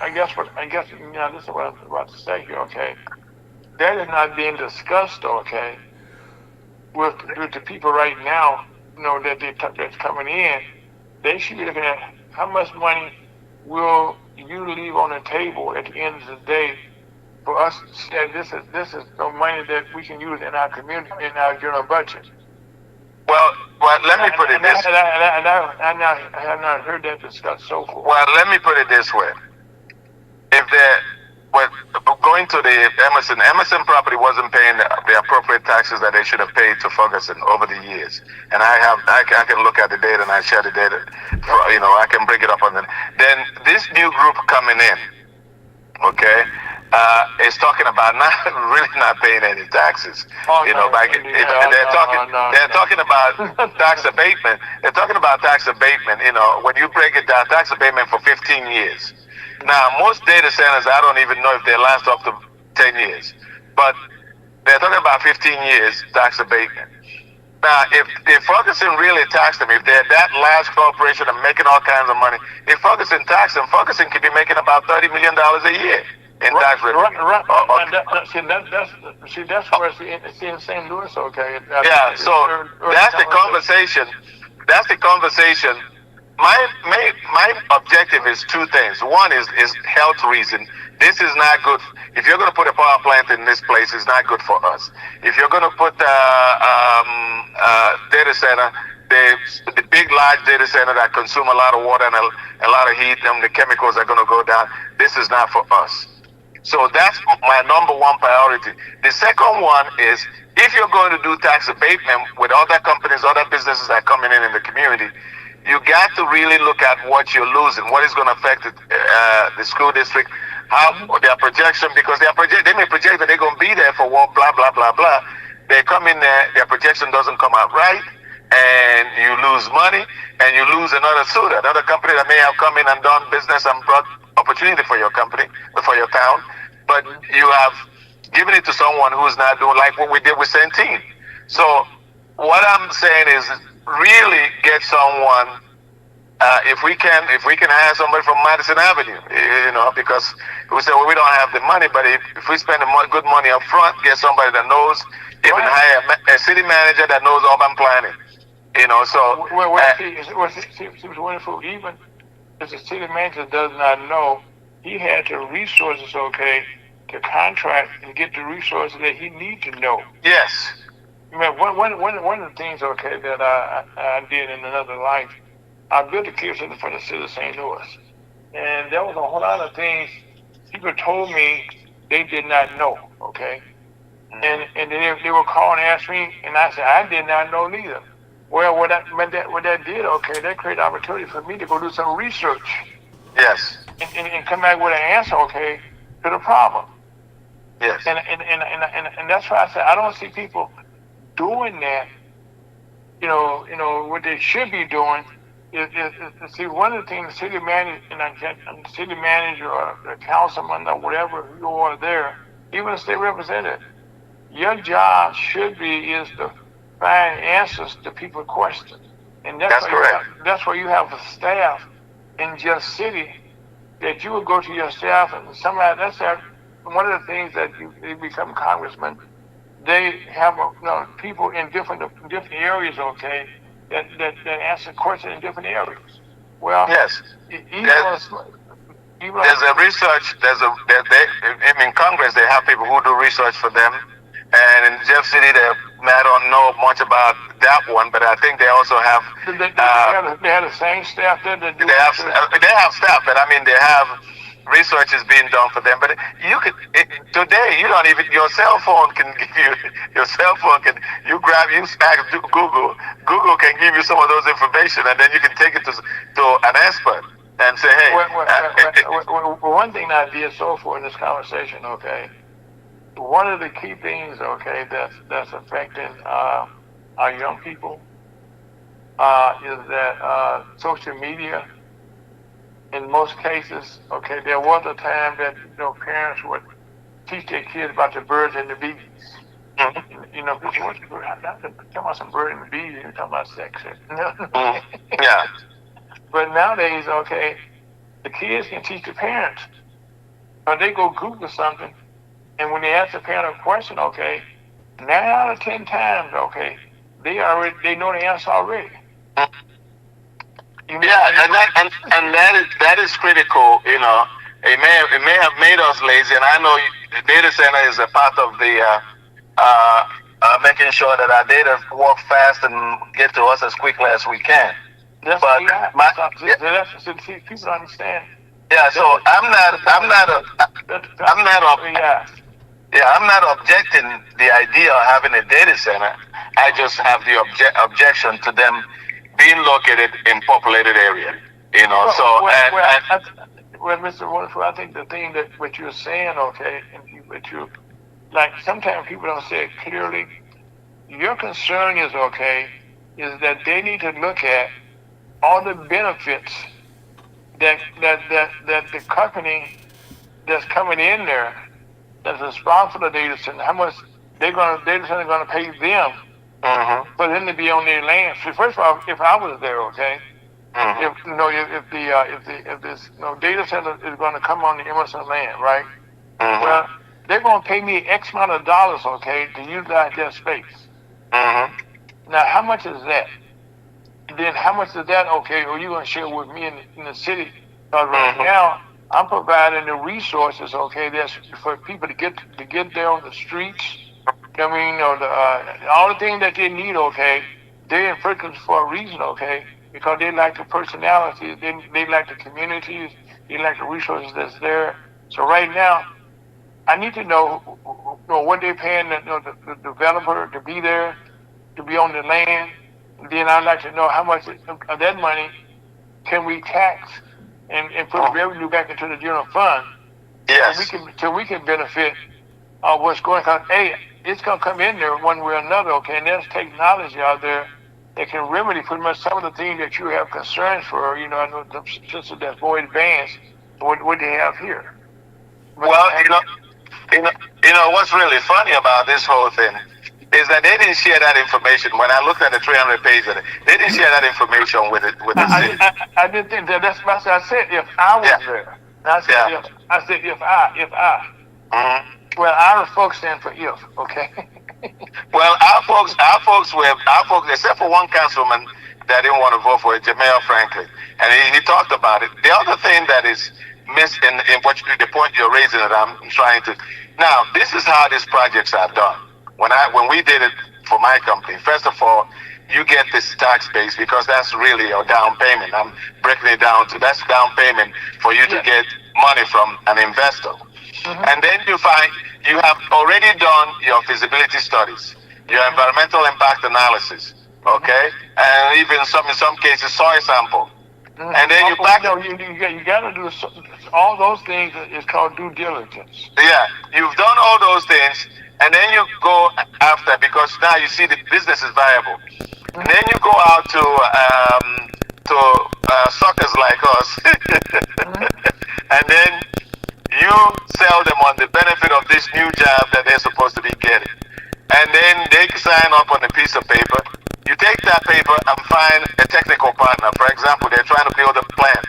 I guess this is what I'm about to say here, okay. That is not being discussed, okay, with the people right now. That's coming in. They should be looking at how much money will you leave on the table at the end of the day. For us to say this is the money that we can use in our community, in our general budget. Well, let me put it this way. I have not heard that discussed so far. Well, let me put it this way. if they're well, going to the Emerson property wasn't paying the appropriate taxes that they should have paid to Ferguson over the years. And I can look at the data and I share the data. I can bring it up on the. Then this new group coming in, okay, is talking about not really not paying any taxes. They're talking about tax abatement. They're talking about tax abatement. When you break it down, tax abatement for 15 years. Now, most data centers, I don't even know if they last up to 10 years, but they're talking about 15 years tax abatement. Now, if Ferguson really taxed them, if they're that large corporation and making all kinds of money, if Ferguson taxed them, Ferguson could be making about $30 million a year in tax revenue. Right. That's where it's in St. Louis, okay? Yeah, so that's the conversation. That's the conversation. My objective is two things. One is health reason. This is not good. If you're going to put a power plant in this place, it's not good for us. If you're going to put data center, the big large data center that consume a lot of water and a lot of heat, and the chemicals are going to go down. This is not for us. So that's my number one priority. The second one is if you're going to do tax abatement with other companies, other businesses that are coming in the community, you got to really look at what you're losing, what is going to affect the school district, how their projection, because they may project that they're going to be there for blah, blah, blah, blah. They come in there, their projection doesn't come out right, and you lose money, and you lose another suitor, another company that may have come in and done business and brought opportunity for your company, for your town, but you have given it to someone who's not doing like what we did with Centene. So what I'm saying is, really get someone. If we can hire somebody from Madison Avenue, because we say, well, we don't have the money, but if we spend good money up front, get somebody that knows, even hire a city manager that knows urban planning. So it's wonderful. Even if the city manager does not know, he had the resources, okay, to contract and get the resources that he needs to know. Yes. One of the things, okay, that I did in another life, I built a care center for the city of St. Louis. And there was a whole lot of things people told me they did not know, okay? And they would call and ask me, and I said, I did not know neither. Well, what that did, okay, that created opportunity for me to go do some research. Yes. And come back with an answer, okay, to the problem. Yes. And that's why I said I don't see people doing that, what they should be doing is see, one of the things the city manager or the councilman or whatever you are there, even a state representative, your job should be is to find answers to people's questions. And that's correct. That's why you have a staff in your city that you would go to your staff and one of the things that you become congressman. They have people in different areas, okay, that answer questions in different areas. Well, yes. There's a research. In Congress they have people who do research for them, and in Jeff City I don't know much about that one, but I think they also have. They have the same staff there that do. They have staff, but I mean they have. Research is being done for them, but today you don't even your cell phone can give you ask Google can give you some of those information, and then you can take it to an expert and say, hey. One thing I did so far in this conversation, okay, one of the key things, okay, that's affecting our young people is that social media. In most cases, okay, there was a time that parents would teach their kids about the birds and the bees. Mm-hmm. What's the bird? I'm not talking about some bird and the bees. You're talking about sex. Yeah. But nowadays, okay, the kids can teach the parents. Or they go Google something, and when they ask the parent a question, okay, 9 out of 10 times, okay, they know the answer already. Mm-hmm. Yeah, and that is critical. It may have made us lazy, and I know the data center is a part of the making sure that our data work fast and get to us as quickly as we can. People don't understand. Yeah, so I'm not Yeah. yeah, I'm not objecting the idea of having a data center. I just have the objection to them being located in populated area. You know, Well, so well, Mr. Wonderful, I think the thing that what you're saying, okay, and what you like, sometimes people don't say it clearly. Your concern is okay, is that they need to look at all the benefits that the company that's coming in there that's responsible for the data center, how much data center gonna pay them for them to be on their land. So first of all, if I was there, okay, if you know if this data center is going to come on the Emerson land, right? Well, they're going to pay me X amount of dollars, okay, to utilize their space. Now, how much is that? Then how much is that? Okay, are you going to share with me in the city? Because right now I'm providing the resources, okay, that's for people to get there on the streets. I mean, all the things that they need, okay, they're in frequency for a reason, okay, because they like the personality, they like the communities, they like the resources that's there. So right now, I need to know, what they're paying the developer to be there, to be on the land. Then I'd like to know how much of that money can we tax and put revenue back into the general fund. yes, So we can benefit of what's going on. Hey, it's going to come in there one way or another, okay? And there's technology out there that can remedy pretty much some of the things that you have concerns for. I know the system that's more advanced than what they have here. But well, what's really funny about this whole thing is that they didn't share that information. When I looked at the 300 page of it, they didn't share that information with the city. I didn't think that. That's what I said. If I was there, I said if I. Well, our folks stand for if, okay. Well, our folks, except for one councilman that didn't want to vote for it, Jamel Franklin, and he talked about it. The other thing that is missed in the point you're raising that I'm trying to. Now, this is how these projects are done. When we did it for my company, first of all, you get this tax base because that's really your down payment. I'm breaking it down to that's down payment for you to get money from an investor. And then you find you have already done your feasibility studies, your environmental impact analysis, okay, and even in some cases soil sample. And then you back. You got to do all those things. Is called due diligence. Yeah, you've done all those things, and then you go after because now you see the business is viable. And then you go out to suckers like us, and then you sell them on the benefit of this new job that they're supposed to be getting. And then they sign up on a piece of paper. You take that paper and find a technical partner. For example, they're trying to build a plant,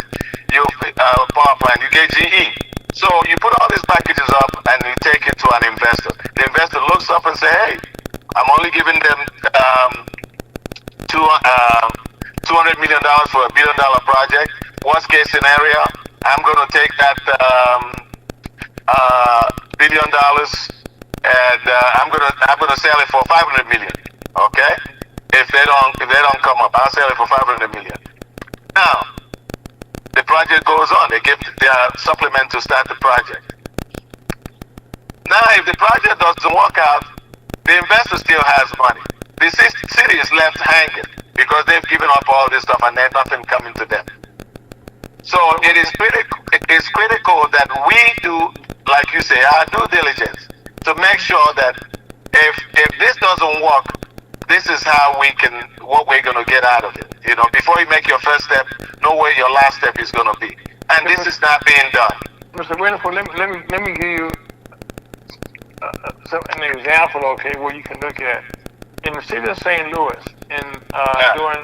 power plant, you get GE. So you put all these packages up and you take it to an investor. The investor looks up and says, hey, I'm only giving them $200 million for $1 billion project. Worst case scenario, I'm going to take that $1 billion and I'm gonna sell it for 500 million. Okay, if they don't come up, I'll sell it for 500 million. Now the project goes on. They give their supplement to start the project. Now if the project doesn't work out, the investor still has money. The city is left hanging because they've given up all this stuff and there's nothing coming to them. So it is critical that we do, like you say, our due diligence to make sure that if this doesn't work, this is what we're going to get out of it. Before you make your first step, know where your last step is going to be. And this is not being done. Mr. Iwenofu, let me give you an example, okay, where you can look at. In the city of St. Louis, during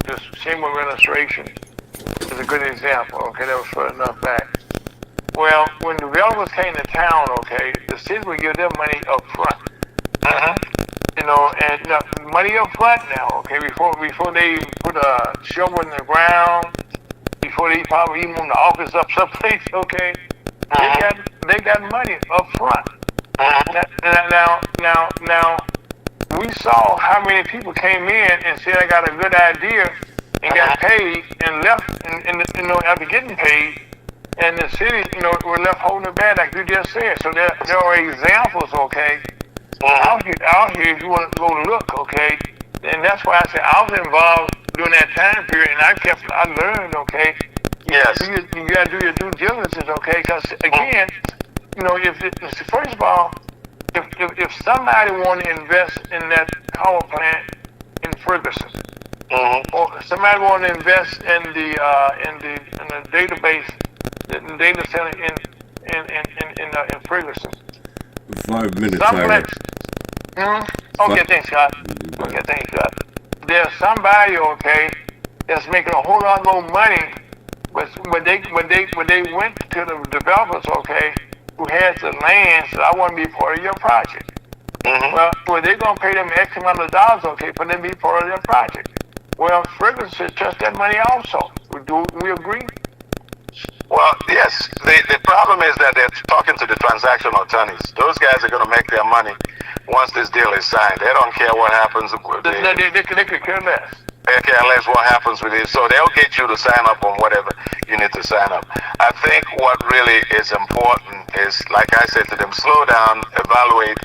the Seymour administration, is a good example, okay, that was further enough back. Well, when developers came to town, okay, the city would give them money up front. And money up front now, okay, before they put a shovel in the ground, before they probably even move the office up someplace, okay, they got money up front. Now, we saw how many people came in and said, I got a good idea, and got paid and left, and after getting paid, and the city, were left holding the bag like you just said. So there are examples, okay, out here. If you want to go look, okay, and that's why I said I was involved during that time period, and I learned, okay. Yes. You got to do your due diligence, okay? Because again, first of all, if somebody want to invest in that power plant in Ferguson, or somebody want to invest in the database, the data center in Ferguson. 5 minutes, Ira. Okay, thanks, Scott. Okay, thanks, Scott. There's somebody, okay, that's making a whole lot more money. But when they went to the developers, okay, who has the land, said, I want to be part of your project. Well, they're gonna pay them X amount of dollars, okay, for them to be part of their project. Well, Ferguson should trust that money also. Do we agree? Well, yes. The problem is that they're talking to the transaction attorneys. Those guys are going to make their money once this deal is signed. They don't care what happens. They could care less. They care less what happens with it. So they'll get you to sign up on whatever you need to sign up. I think what really is important is, like I said to them, slow down, evaluate,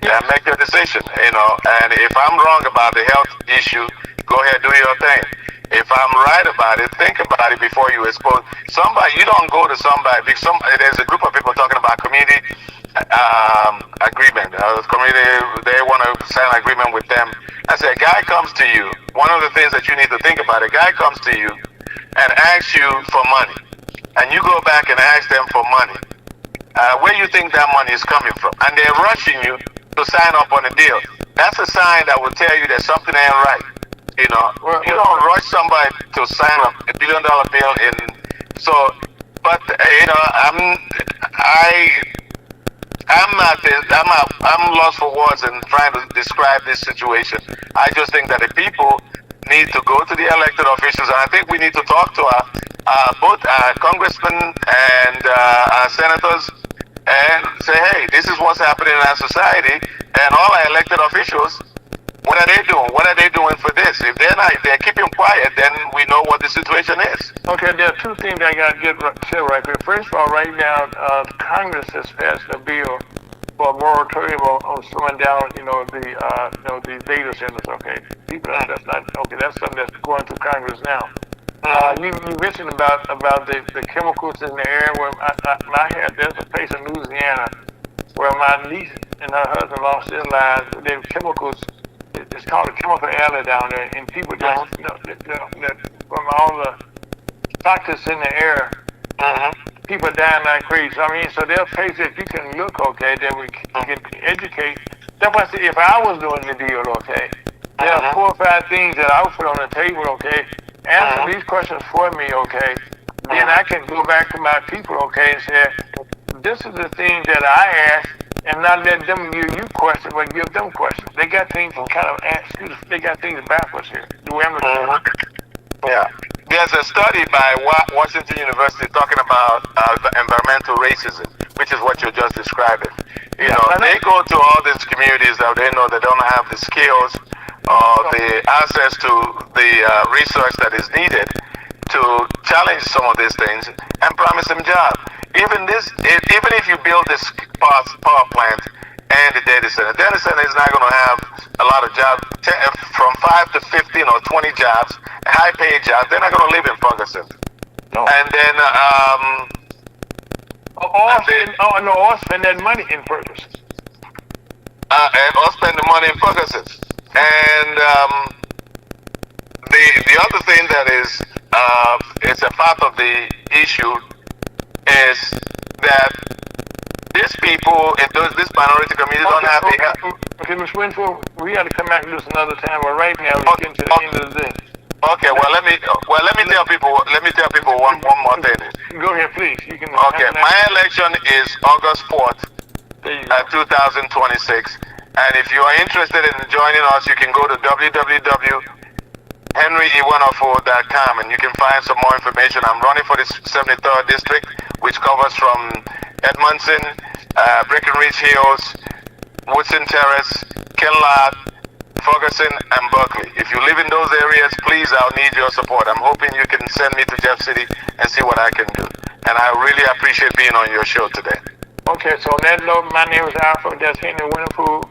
and make your decision. And if I'm wrong about the health issue, go ahead, do your thing. If I'm right about it, think about it before you expose somebody. You don't go to somebody. There's a group of people talking about community agreement. Community, they want to sign an agreement with them. I said, a guy comes to you. One of the things that you need to think about, a guy comes to you and asks you for money, and you go back and ask them for money. Where you think that money is coming from? And they're rushing you to sign up on a deal. That's a sign that will tell you that something ain't right. You don't rush somebody to sign up $1 billion bill I'm lost for words in trying to describe this situation. I just think that the people need to go to the elected officials, and I think we need to talk to both congressmen and our senators and say, hey, this is what's happening in our society, and all our elected officials, what are they doing? What are they doing for this? If they're keeping quiet, then we know what the situation is. Okay, there are two things I got to get said right here. First of all, right now, Congress has passed a bill for a moratorium on slowing down, the data centers. Okay, that's something that's going through Congress now. You mentioned about the chemicals in the air. Where there's a place in Louisiana where my niece and her husband lost their lives. There were chemicals. It's called a chemical alley down there, and people just, from all the toxins in the air, people dying like crazy. I mean, so there are places that you can look, okay, that we can educate. That's why I say, if I was doing the deal, okay, there are 4 or 5 things that I would put on the table, okay, answer these questions for me, okay, then I can go back to my people, okay, and say, this is the thing that I asked, and not let them give you questions, but give them questions. They got things they got things backwards here. Do we understand? Yeah. There's a study by Washington University talking about environmental racism, which is what you're just describing. They go to all these communities that they know they don't have the skills or the access to the research that is needed to challenge some of these things and promise them jobs. Even if you build this power plant and the data center is not going to have a lot of jobs, from 5 to 15 or 20 jobs, high-paid jobs. They're not going to live in Ferguson. No. And then, or spend that money in Ferguson. Or spend the money in Ferguson. And the other thing that is it's a part of the issue is that these people in this minority community don't have the help. Okay, Ms. Winfield, we got to come back to this another time. But right now, we're getting to the end of the day. Okay, let me tell people one more thing. Go ahead, please. You can. Okay, my election is August 4th, 2026, and if you are interested in joining us, you can go to www.henryiwenofu.com and you can find some more information. I'm running for this 73rd district, which covers from Edmondson, Breckenridge Hills, Woodson Terrace, Kinlock, Ferguson, and Berkeley. If you live in those areas, please, I'll need your support. I'm hoping you can send me to Jeff City and see what I can do. And I really appreciate being on your show today. Okay, so on that note, my name is Alpha. That's Henry Iwenofu.